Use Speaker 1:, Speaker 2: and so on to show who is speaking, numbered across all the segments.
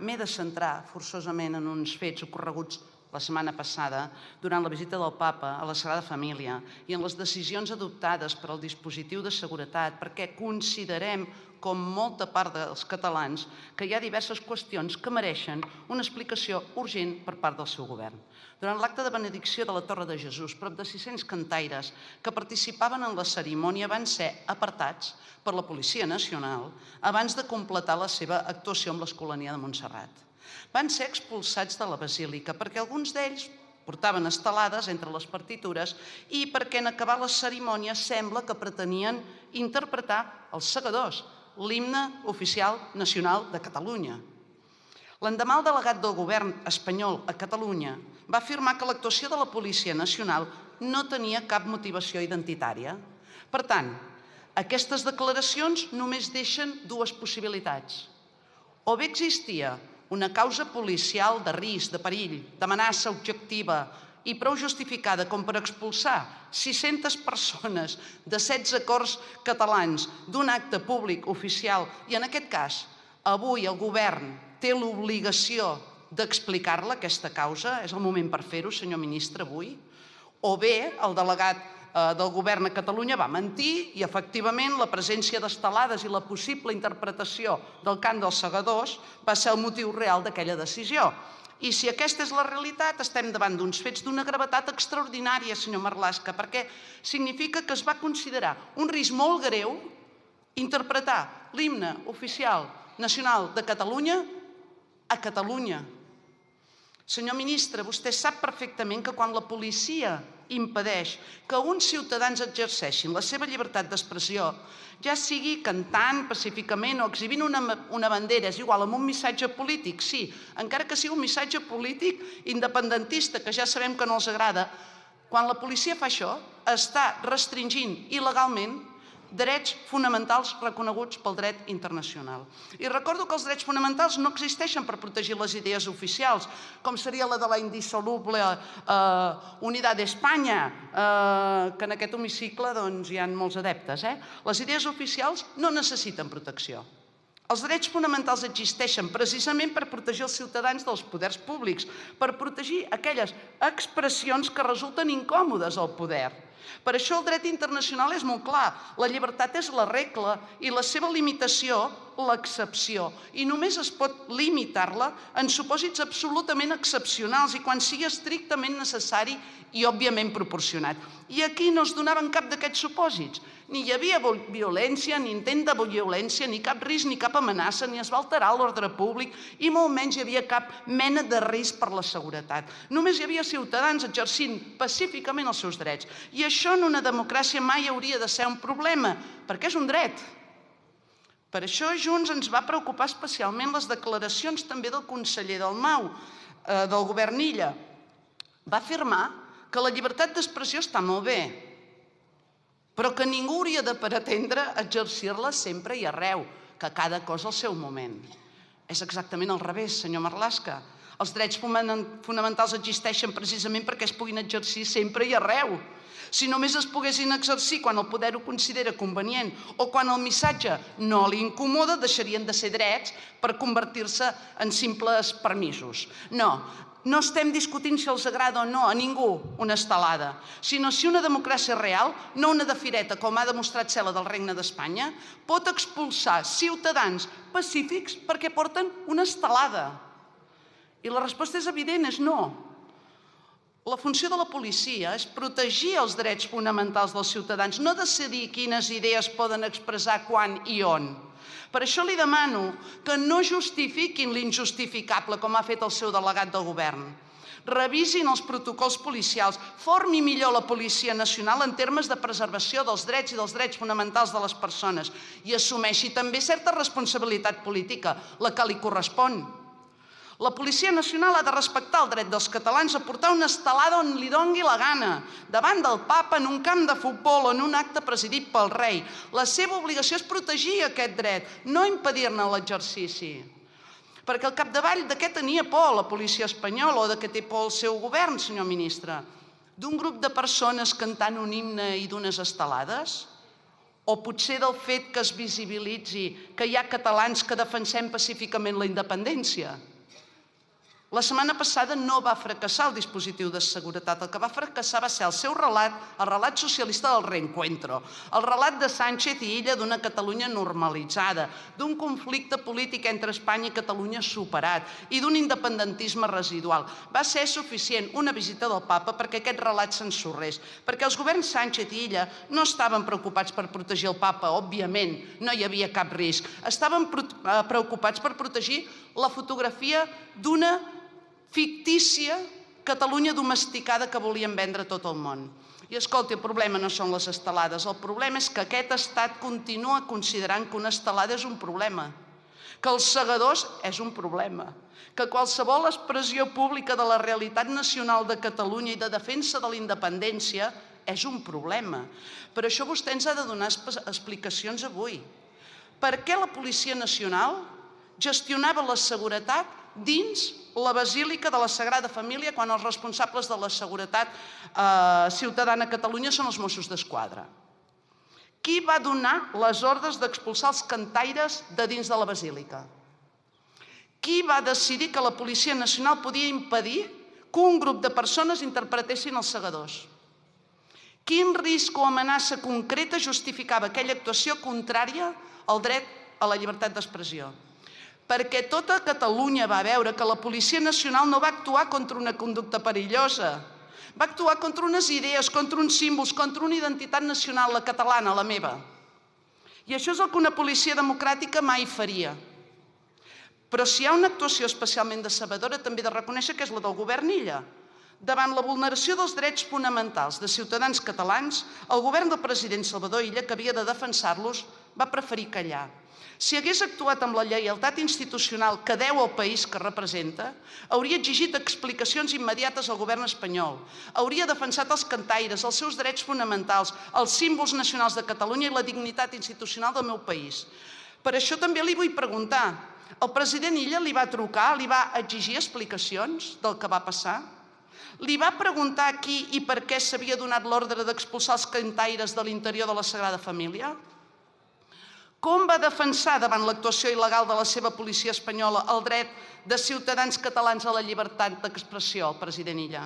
Speaker 1: m'he de centrar forçosament en uns fets ocorreguts la setmana passada durant la visita del Papa a la Sagrada Família i en les decisions adoptades per al dispositiu de seguretat, perquè considerem, com molta part dels catalans, que hi ha diverses qüestions que mereixen una explicació urgent per part del seu govern. Durant l'acte de benedicció de la Torre de Jesús, prop de 600 cantaires que participaven en la cerimònia van ser apartats per la Policia Nacional abans de completar la seva actuació amb l'Escolania de Montserrat. Van ser expulsats de la basílica perquè alguns d'ells portaven estelades entre les partitures i perquè en acabar la cerimònia sembla que pretenien interpretar els segadors, l'himne oficial nacional de Catalunya. L'endemà el delegat del govern espanyol a Catalunya va afirmar que l'actuació de la Policia Nacional no tenia cap motivació identitària. Per tant, aquestes declaracions només deixen dues possibilitats. O bé existia una causa policial de risc, de perill, d'amenaça objectiva i prou justificada com per expulsar 600 persones de 16 cors catalans d'un acte públic oficial i, en aquest cas, avui el govern té l'obligació d'explicar-la, aquesta causa, és el moment per fer-ho, senyor ministre, avui, o bé el delegat del govern a Catalunya va mentir i, efectivament, la presència d'estelades i la possible interpretació del cant dels segadors va ser el motiu real d'aquella decisió. I si aquesta és la realitat, estem davant d'uns fets d'una gravetat extraordinària, senyor Marlaska, perquè significa que es va considerar un risc molt greu interpretar l'himne oficial nacional de Catalunya a Catalunya. Senyor ministre, vostè sap perfectament que quan la policia impedeix que uns ciutadans exerceixin la seva llibertat d'expressió, ja sigui cantant pacíficament o exhibint una bandera, és igual, amb un missatge polític, sí, encara que sigui un missatge polític independentista, que ja sabem que no els agrada, quan la policia fa això, està restringint il·legalment drets fonamentals reconeguts pel dret internacional. I recordo que els drets fonamentals no existeixen per protegir les idees oficials, com seria la de la indissoluble unitat d'Espanya, que en aquest hemicicle hi ha molts adeptes. Les idees oficials no necessiten protecció. Els drets fonamentals existeixen precisament per protegir els ciutadans dels poders públics, per protegir aquelles expressions que resulten incòmodes al poder. Per això el dret internacional és molt clar. La llibertat és la regla i la seva limitació l'excepció. I només es pot limitar-la en supòsits absolutament excepcionals i quan sigui estrictament necessari i òbviament proporcionat. I aquí no es donaven cap d'aquests supòsits. Ni hi havia violència, ni intent de violència, ni cap risc, ni cap amenaça, ni es va alterar l'ordre públic i molt menys hi havia cap mena de risc per la seguretat. Només hi havia ciutadans exercint pacíficament els seus drets. I això en una democràcia mai hauria de ser un problema, perquè és un dret. Per això a Junts ens va preocupar especialment les declaracions també del conseller Dalmau, del govern Illa. Va afirmar que la llibertat d'expressió està molt bé, però que ningú hauria de pretendre exercir-la sempre i arreu, que cada cosa al seu moment. És exactament al revés, senyor Marlaska. Els drets fonamentals existeixen precisament perquè es puguin exercir sempre i arreu. Si només es poguessin exercir quan el poder ho considera convenient o quan el missatge no li incomoda, deixarien de ser drets per convertir-se en simples permisos. No estem discutint si els agrada o no a ningú una estelada, sinó si una democràcia real, no una de fireta com ha demostrat ser la del Regne d'Espanya, pot expulsar ciutadans pacífics perquè porten una estelada. I la resposta és evident, és no. La funció de la policia és protegir els drets fonamentals dels ciutadans, no decidir quines idees poden expressar quan i on. Per això li demano que no justifiquin l'injustificable com ha fet el seu delegat del govern. Revisin els protocols policials, formi millor la Policia Nacional en termes de preservació dels drets i dels drets fonamentals de les persones i assumeixi també certa responsabilitat política, la que li correspon. La Policia Nacional ha de respectar el dret dels catalans a portar una estelada on li dongui la gana, davant del Papa, en un camp de futbol o en un acte presidit pel rei. La seva obligació és protegir aquest dret, no impedir-ne l'exercici. Perquè al capdavall de què tenia por la policia espanyola o de què té por el seu govern, senyor ministre? D'un grup de persones cantant un himne i d'unes estelades? O potser del fet que es visibilitzi que hi ha catalans que defensem pacíficament la independència? La setmana passada no va fracassar el dispositiu de seguretat, el que va fracassar va ser el seu relat, el relat socialista del reencuentro, el relat de Sánchez i Illa d'una Catalunya normalitzada, d'un conflicte polític entre Espanya i Catalunya superat i d'un independentisme residual. Va ser suficient una visita del papa perquè aquest relat s'ensorrés, perquè els governs Sánchez i Illa no estaven preocupats per protegir el papa, òbviament, no hi havia cap risc, estaven preocupats per protegir la fotografia d'una fictícia Catalunya domesticada que volien vendre a tot el món. I escolti, el problema no són les estelades, el problema és que aquest estat continua considerant que una estelada és un problema, que els segadors és un problema, que qualsevol expressió pública de la realitat nacional de Catalunya i de defensa de la independència és un problema. Per això vostè ens ha de donar explicacions avui. Per què la Policia Nacional gestionava la seguretat dins la Basílica de la Sagrada Família quan els responsables de la seguretat ciutadana a Catalunya són els Mossos d'Esquadra? Qui va donar les ordres d'expulsar els cantaires de dins de la Basílica? Qui va decidir que la Policia Nacional podia impedir que un grup de persones interpretessin els segadors? Quin risc o amenaça concreta justificava aquella actuació contrària al dret a la llibertat d'expressió? Perquè tota Catalunya va veure que la Policia Nacional no va actuar contra una conducta perillosa, va actuar contra unes idees, contra uns símbols, contra una identitat nacional, la catalana, la meva. I això és el que una policia democràtica mai faria. Però si hi ha una actuació especialment decebedora, també he de reconèixer que és la del govern Illa. Davant la vulneració dels drets fonamentals de ciutadans catalans, el govern del president Salvador Illa, que havia de defensar-los, va preferir callar. Si hagués actuat amb la lleialtat institucional que deu al país que representa, hauria exigit explicacions immediates al govern espanyol, hauria defensat els cantaires, els seus drets fonamentals, els símbols nacionals de Catalunya i la dignitat institucional del meu país. Per això també li vull preguntar, el president Illa li va trucar, li va exigir explicacions del que va passar? Li va preguntar a qui i per què s'havia donat l'ordre d'expulsar els cantaires de l'interior de la Sagrada Família? Com va defensar davant l'actuació il·legal de la seva policia espanyola el dret de ciutadans catalans a la llibertat d'expressió, el president Illa?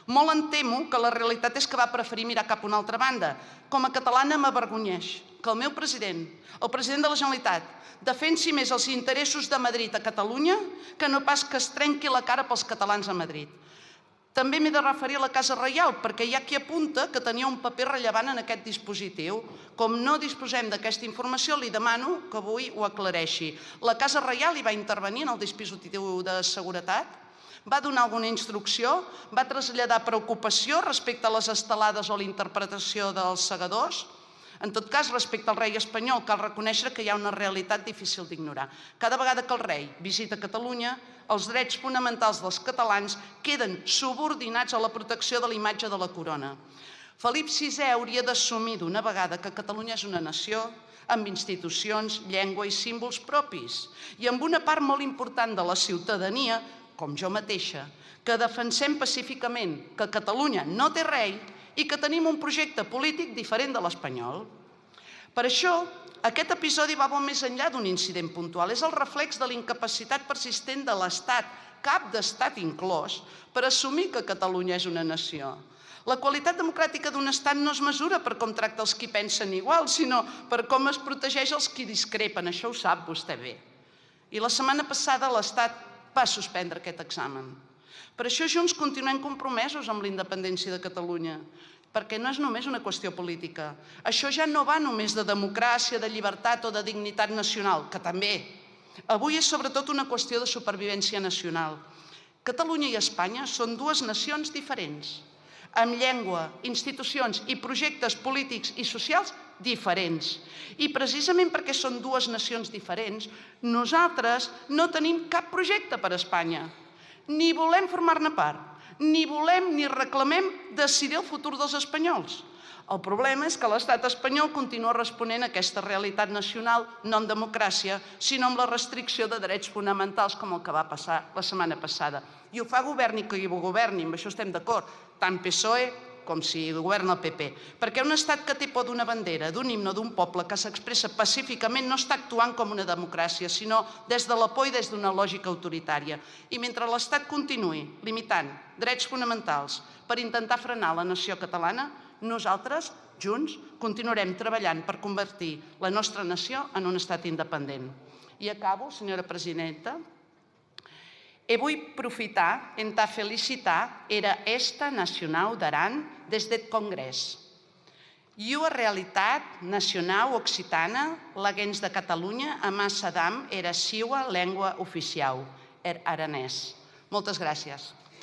Speaker 1: Molt em temo que la realitat és que va preferir mirar cap a una altra banda. Com a catalana m'avergonyeix que el meu president, el president de la Generalitat, defensi més els interessos de Madrid a Catalunya que no pas que es trenqui la cara pels catalans a Madrid. També m'he de referir a la Casa Reial, perquè hi ha qui apunta que tenia un paper rellevant en aquest dispositiu. Com no disposem d'aquesta informació, li demano que avui ho aclareixi. La Casa Reial hi va intervenir en el dispositiu de seguretat? Va donar alguna instrucció? Va traslladar preocupació respecte a les estelades o la interpretació dels segadors? En tot cas, respecte al rei espanyol, cal reconèixer que hi ha una realitat difícil d'ignorar. Cada vegada que el rei visita Catalunya, els drets fonamentals dels catalans queden subordinats a la protecció de la imatge de la corona. Felip VI hauria d'assumir d'una vegada que Catalunya és una nació amb institucions, llengua i símbols propis i amb una part molt important de la ciutadania, com jo mateixa, que defensem pacíficament que Catalunya no té rei i que tenim un projecte polític diferent de l'espanyol. Per això, aquest episodi va molt més enllà d'un incident puntual. És el reflex de la incapacitat persistent de l'Estat, cap d'Estat inclòs, per assumir que Catalunya és una nació. La qualitat democràtica d'un estat no es mesura per com tracta els qui pensen igual, sinó per com es protegeix els qui discrepen. Això ho sap vostè bé. I la setmana passada l'Estat va suspendre aquest examen. Per això Junts continuem compromesos amb la independència de Catalunya, perquè no és només una qüestió política. Això ja no va només de democràcia, de llibertat o de dignitat nacional, que també. Avui és sobretot una qüestió de supervivència nacional. Catalunya i Espanya són dues nacions diferents, amb llengua, institucions i projectes polítics i socials diferents. I precisament perquè són dues nacions diferents, nosaltres no tenim cap projecte per a Espanya. Ni volem formar-ne part, ni volem ni reclamem decidir el futur dels espanyols. El problema és que l'estat espanyol continua responent a aquesta realitat nacional, no amb democràcia, sinó amb la restricció de drets fonamentals, com el que va passar la setmana passada. I ho fa governi qui governi, amb això estem d'acord, tant PSOE com si governa el PP, perquè un estat que té por d'una bandera, d'un himne, d'un poble que s'expressa pacíficament no està actuant com una democràcia, sinó des de la por i des d'una lògica autoritària. I mentre l'Estat continuï limitant drets fonamentals per intentar frenar la nació catalana, nosaltres, junts, continuarem treballant per convertir la nostra nació en un estat independent. I acabo, senyora presidenta. E vull aprofitar entà felicitar era Esta Nacionau d'Aran des deth Congrès. I ua realitat nacionau occitana, laguens de Catalunya, a Massadam era siua lengua oficiau, aranès. Moltes gràcies.